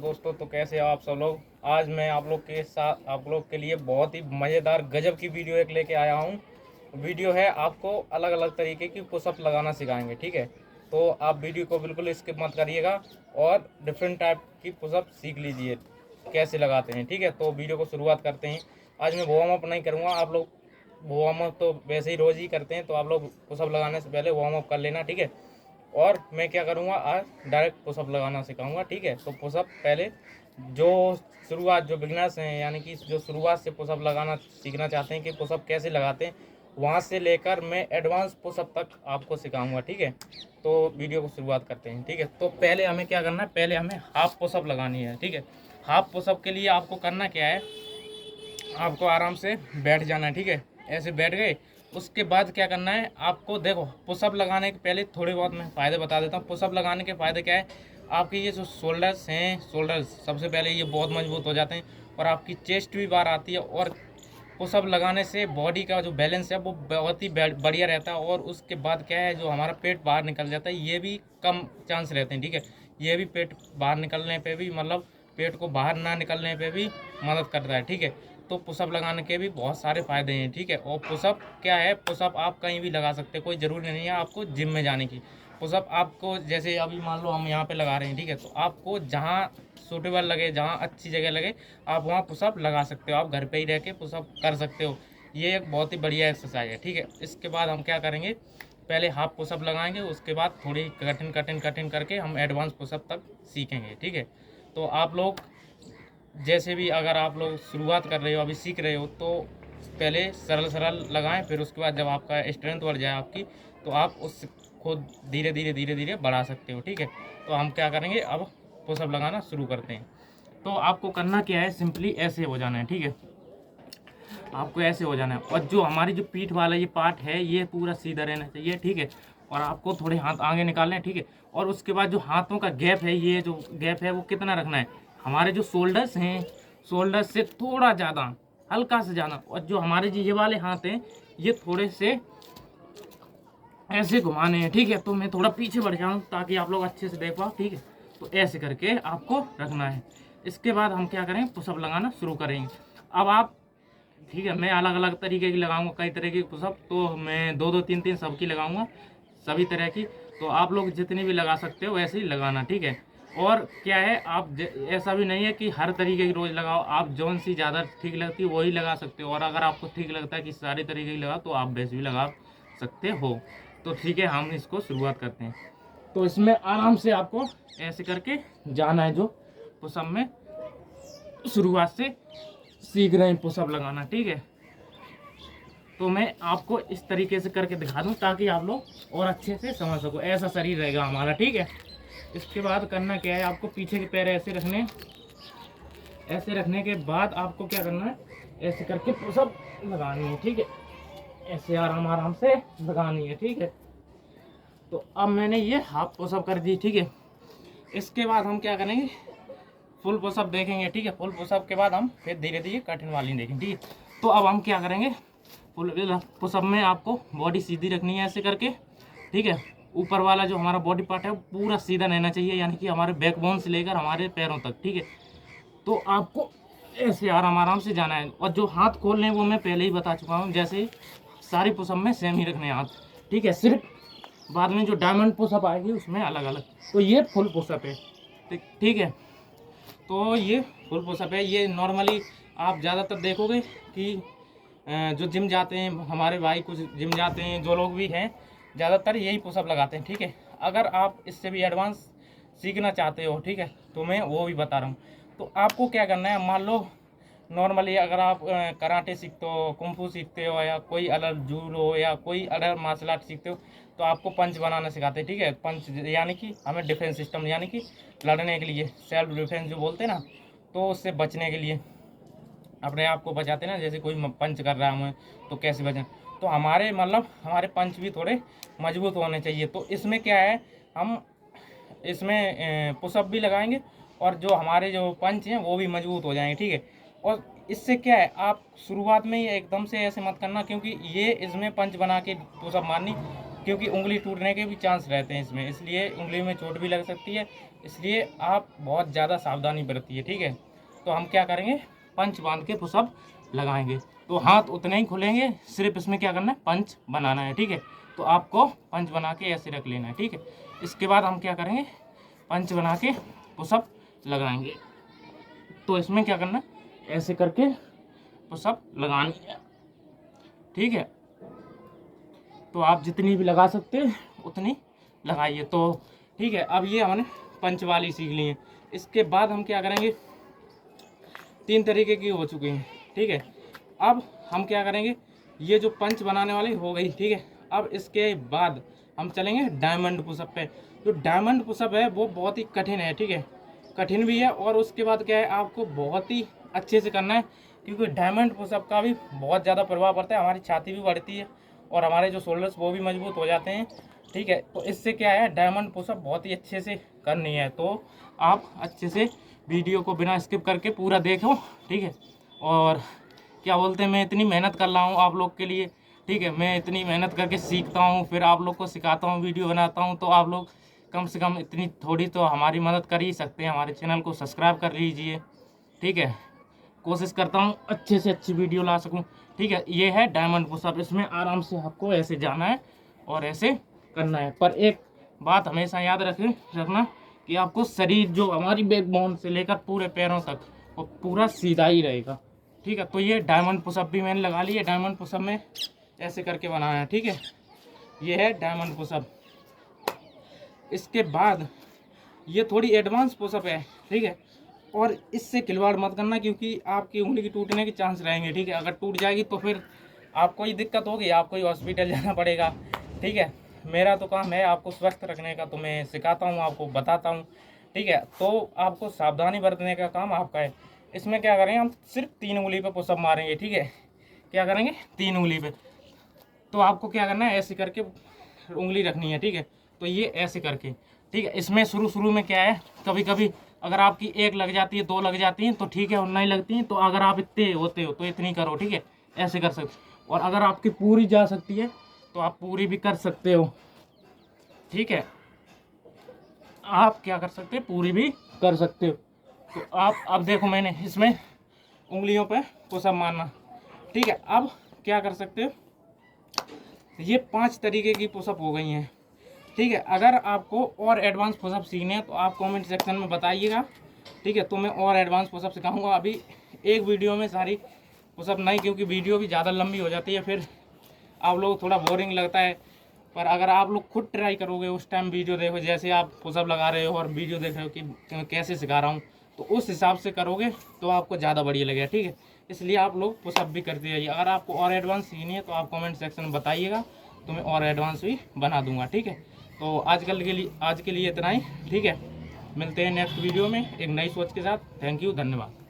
दोस्तों, तो कैसे हो आप सब लोग। आज मैं आप लोग के लिए बहुत ही मज़ेदार गजब की वीडियो एक लेके आया हूँ। वीडियो है, आपको अलग अलग तरीके की पुशअप लगाना सिखाएंगे, ठीक है। तो आप वीडियो को बिल्कुल स्किप मत करिएगा और डिफरेंट टाइप की पुशअप सीख लीजिए कैसे लगाते हैं, ठीक है। तो वीडियो को शुरुआत करते हैं। आज मैं वार्म अप नहीं करूँगा, आप लोग वार्म अप तो वैसे ही रोज़ ही करते हैं, तो आप लोग पुशअप लगाने से पहले वार्म अप कर लेना, ठीक है। और मैं क्या करूँगा, आज डायरेक्ट पुशअप लगाना सिखाऊंगा, ठीक है। तो पुशअप पहले जो बिगनर्स हैं, यानी कि जो शुरुआत से पुशअप लगाना सीखना चाहते हैं कि पुशअप कैसे लगाते हैं, वहाँ से लेकर मैं एडवांस पुशअप तक आपको सिखाऊंगा, ठीक है। तो वीडियो को शुरुआत करते हैं, ठीक है। तो पहले हमें क्या करना है, पहले हमें हाफ पुशअप लगानी है, ठीक है। हाफ पुशअप के लिए आपको करना क्या है, आपको आराम से बैठ जाना है, ठीक है। ऐसे बैठ गए, उसके बाद क्या करना है आपको, देखो पुशअप लगाने के पहले थोड़े बहुत मैं फ़ायदे बता देता हूँ। पुशअप लगाने के फ़ायदे क्या है, आपके ये जो शोल्डर्स हैं, शोल्डर्स सबसे पहले ये बहुत मजबूत हो जाते हैं और आपकी चेस्ट भी बाहर आती है। और पुशअप लगाने से बॉडी का जो बैलेंस है वो बहुत ही बढ़िया रहता है। और उसके बाद क्या है, जो हमारा पेट बाहर निकल जाता है ये भी कम चांस रहते हैं, ठीक है। ये भी पेट बाहर निकलने पे भी, मतलब पेट को बाहर ना निकलने पे भी मदद करता है, ठीक है। तो पुशअप लगाने के भी बहुत सारे फ़ायदे हैं, ठीक है। और पुशअप क्या है, पुशअप आप कहीं भी लगा सकते हैं, कोई ज़रूरी नहीं है आपको जिम में जाने की। पुशअप आपको जैसे अभी मान लो हम यहाँ पे लगा रहे हैं, ठीक है। तो आपको जहाँ सूटेबल लगे, जहाँ अच्छी जगह लगे, आप वहाँ पुशअप लगा सकते हो। आप घर पे ही रह के पुशअप कर सकते हो। ये एक बहुत ही बढ़िया एक्सरसाइज है, ठीक है। इसके बाद हम क्या करेंगे, पहले हाफ पुशअप लगाएंगे, उसके बाद थोड़ी कठिन करके हम एडवांस पुशअप तक सीखेंगे, ठीक है। तो आप लोग जैसे भी, अगर आप लोग शुरुआत कर रहे हो, अभी सीख रहे हो, तो पहले सरल लगाएं, फिर उसके बाद जब आपका स्ट्रेंथ बढ़ जाए आपकी, तो आप उसको धीरे धीरे बढ़ा सकते हो, ठीक है। तो हम क्या करेंगे, अब पुशअप लगाना शुरू करते हैं। तो आपको करना क्या है, सिंपली ऐसे हो जाना है, ठीक है। आपको ऐसे हो जाना है और जो हमारी जो पीठ वाला ये पार्ट है ये पूरा सीधा रहना चाहिए, ठीक है। और आपको थोड़े हाथ आगे निकालने हैं, ठीक है। और उसके बाद जो हाथों का गैप है, ये जो गैप है वो कितना रखना है, हमारे जो शोल्डर्स हैं, शोल्डर्स से थोड़ा ज़्यादा, हल्का से ज़्यादा। और जो हमारे ये वाले हाथ हैं ये थोड़े से ऐसे घुमाने हैं, ठीक है। तो मैं थोड़ा पीछे बढ़ जाऊँ ताकि आप लोग अच्छे से देख पाओ, ठीक है। तो ऐसे करके आपको रखना है। इसके बाद हम क्या करेंगे, पुशअप लगाना शुरू करेंगे। अब आप, ठीक है, मैं अलग अलग तरीके की लगाऊंगा, कई तरह की पुशअप, तो मैं दो दो तीन तीन सबकी लगाऊंगा, सभी तरह की। तो आप लोग जितनी भी लगा सकते हो वैसे ही लगाना, ठीक है। और क्या है, आप ऐसा भी नहीं है कि हर तरीके की रोज़ लगाओ, आप जौन सी ज़्यादा ठीक लगती है वही लगा सकते हो। और अगर आपको ठीक लगता है कि सारे तरीके की लगाओ, तो आप वैसे भी लगा सकते हो। तो ठीक है, हम इसको शुरुआत करते हैं। तो इसमें आराम से आपको ऐसे करके जाना है, जो पुशअप में शुरुआत से सीख रहे हैं पुशअप लगाना, ठीक है। तो मैं आपको इस तरीके से करके दिखा दूं ताकि आप लोग और अच्छे से समझ सको। ऐसा शरीर रहेगा हमारा, ठीक है। इसके बाद करना क्या है, आपको पीछे के पैर ऐसे रखने, ऐसे रखने के बाद आपको क्या करना है, ऐसे करके पुशअप लगानी है, ठीक है। ऐसे आराम से लगानी है, ठीक है। तो अब मैंने ये हाफ पुशअप कर दी, ठीक है। इसके बाद हम क्या करेंगे, फुल पुशअप देखेंगे, ठीक है। फुल पुशअप के बाद हम फिर धीरे धीरे कठिन वाली देखेंगे, ठीक है। तो अब हम क्या करेंगे, फुल पुशअप में आपको बॉडी सीधी रखनी है ऐसे करके, ठीक है। ऊपर वाला जो हमारा बॉडी पार्ट है वो पूरा सीधा रहना चाहिए, यानी कि हमारे बैकबोन से लेकर हमारे पैरों तक, ठीक है। तो आपको ऐसे आराम से जाना है। और जो हाथ खोलने हैं वो मैं पहले ही बता चुका हूँ, जैसे सारी पुशअप में सेम ही रखने हैं हाथ, ठीक है। सिर्फ बाद में जो डायमंड पुशअप आएगी उसमें अलग अलग। तो ये फुल पुशअप है, ठीक है। तो ये फुल पुशअप है। ये नॉर्मली आप ज़्यादातर देखोगे कि जो जिम जाते हैं, हमारे भाई कुछ जिम जाते हैं, जो लोग भी हैं, ज़्यादातर यही पुशअप लगाते हैं, ठीक है। अगर आप इससे भी एडवांस सीखना चाहते हो, ठीक है, तो मैं वो भी बता रहा हूँ। तो आपको क्या करना है, मान लो नॉर्मली अगर आप कराटे सीखते हो, कुंफू सीखते हो, या कोई अलग जूडो या कोई अलग मार्शल आर्ट सीखते हो, तो आपको पंच बनाना सिखाते हैं, ठीक है। पंच यानी कि हमें डिफेंस सिस्टम, यानी कि लड़ने के लिए, सेल्फ डिफेंस जो बोलते हैं ना, तो उससे बचने के लिए अपने आप को बचाते ना, जैसे कोई पंच कर रहा है हमें, तो कैसे बचें। तो हमारे मतलब हमारे पंच भी थोड़े मजबूत होने चाहिए। तो इसमें क्या है, हम इसमें पुशअप भी लगाएंगे और जो हमारे जो पंच हैं वो भी मजबूत हो जाएंगे, ठीक है। और इससे क्या है, आप शुरुआत में ही एकदम से ऐसे मत करना, क्योंकि ये इसमें पंच बना के पुशअप मारनी क्योंकि उंगली टूटने के भी चांस रहते हैं इसमें, इसलिए उंगली में चोट भी लग सकती है, इसलिए आप बहुत ज़्यादा सावधानी बरतिए, ठीक है। तो हम क्या करेंगे, पंच बांध के पुशअप लगाएंगे। तो हाथ उतने ही खुलेंगे, सिर्फ इसमें क्या करना है, पंच बनाना है, ठीक है। तो आपको पंच बना के ऐसे रख लेना है, ठीक है। इसके बाद हम क्या करेंगे, पंच बना के पुशअप लगाएंगे। तो इसमें क्या करना है, ऐसे करके पुशअप लगानी है, ठीक है। तो आप जितनी भी लगा सकते हैं उतनी लगाइए। तो ठीक है, अब ये हमने पंच वाली सीख ली है। इसके बाद हम क्या करेंगे, 3 तरीके की हो चुकी हैं, ठीक है। अब हम क्या करेंगे, ये जो पंच बनाने वाली हो गई, ठीक है। अब इसके बाद हम चलेंगे डायमंड पुशअप पे। जो डायमंड पुशअप है वो बहुत ही कठिन है, ठीक है, कठिन भी है। और उसके बाद क्या है, आपको बहुत ही अच्छे से करना है, क्योंकि डायमंड पुशअप का भी बहुत ज़्यादा प्रभाव पड़ता है, हमारी छाती भी बढ़ती है और हमारे जो शोल्डर्स वो भी मजबूत हो जाते हैं, ठीक है। तो इससे क्या है, डायमंड पुशअप बहुत ही अच्छे से करनी है। तो आप अच्छे से वीडियो को बिना स्किप करके पूरा देखो, ठीक है। और क्या बोलते हैं, मैं इतनी मेहनत कर रहा हूँ आप लोग के लिए, ठीक है। मैं इतनी मेहनत करके सीखता हूँ, फिर आप लोग को सिखाता हूँ, वीडियो बनाता हूँ। तो आप लोग कम से कम इतनी थोड़ी तो हमारी मदद कर ही सकते हैं, हमारे चैनल को सब्सक्राइब कर लीजिए, ठीक है। कोशिश करता हूँ अच्छे से अच्छी वीडियो ला सकूँ, ठीक है। ये है डायमंड पुशअप, इसमें आराम से आपको ऐसे जाना है और ऐसे करना है। पर एक बात हमेशा याद रखना कि आपको शरीर जो हमारी बैकबोन से लेकर पूरे पैरों तक वो पूरा सीधा ही रहेगा, ठीक है। तो ये डायमंड पुशअप भी मैंने लगा ली है। डायमंड पुशअप में ऐसे करके बनाया है, ठीक है। ये है डायमंड पुशअप। इसके बाद ये थोड़ी एडवांस पुशअप है, ठीक है। और इससे खिलवाड़ मत करना, क्योंकि आपकी उंगली की टूटने के चांस रहेंगे, ठीक है। अगर टूट जाएगी तो फिर आपको ही दिक्कत होगी, आपको ही हॉस्पिटल जाना पड़ेगा, ठीक है। मेरा तो काम है आपको स्वस्थ रखने का, तो मैं सिखाता हूँ, आपको बताता हूँ, ठीक है। तो आपको सावधानी बरतने का काम आपका है। इसमें क्या करेंगे, हम सिर्फ 3 उंगली पे पुशअप मारेंगे, ठीक है। क्या करेंगे, 3 उंगली पे। तो आपको क्या करना है, ऐसे करके उंगली रखनी है, ठीक है। तो ये ऐसे करके, ठीक है। इसमें शुरू में क्या है, कभी कभी अगर आपकी 1 लग जाती है, 2 लग जाती हैं तो ठीक है, और नहीं लगती हैं तो अगर आप इतने होते हो तो इतनी करो, ठीक है। ऐसे कर सकते, और अगर आपकी पूरी जा सकती है तो आप पूरी भी कर सकते हो, ठीक है। आप क्या कर सकते हैं, पूरी भी कर सकते हो। तो आप अब देखो, मैंने इसमें उंगलियों पे पुशअप मारना, ठीक है। अब क्या कर सकते हो, ये 5 तरीके की पुशअप हो गई हैं, ठीक है। अगर आपको और एडवांस पुशअप सीखने हैं तो आप कमेंट सेक्शन में बताइएगा, ठीक है। तो मैं और एडवांस पुशअप सिखाऊंगा। अभी एक वीडियो में सारी पुशअप नहीं, क्योंकि वीडियो भी ज़्यादा लंबी हो जाती है, फिर आप लोग थोड़ा बोरिंग लगता है। पर अगर आप लोग खुद ट्राई करोगे, उस टाइम वीडियो देखो, जैसे आप पुशअप लगा रहे हो और वीडियो देख रहे हो कि कैसे सिखा रहा हूँ, तो उस हिसाब से करोगे तो आपको ज़्यादा बढ़िया लगेगा, ठीक है। इसलिए आप लोग पुशअप भी करते जाइए। अगर आपको और एडवांस सीखनी है तो आप कमेंट सेक्शन में बताइएगा, तो मैं और एडवांस भी बना दूंगा, ठीक है। तो आज के लिए इतना ही, ठीक है। मिलते हैं नेक्स्ट वीडियो में एक नई सोच के साथ। थैंक यू, धन्यवाद।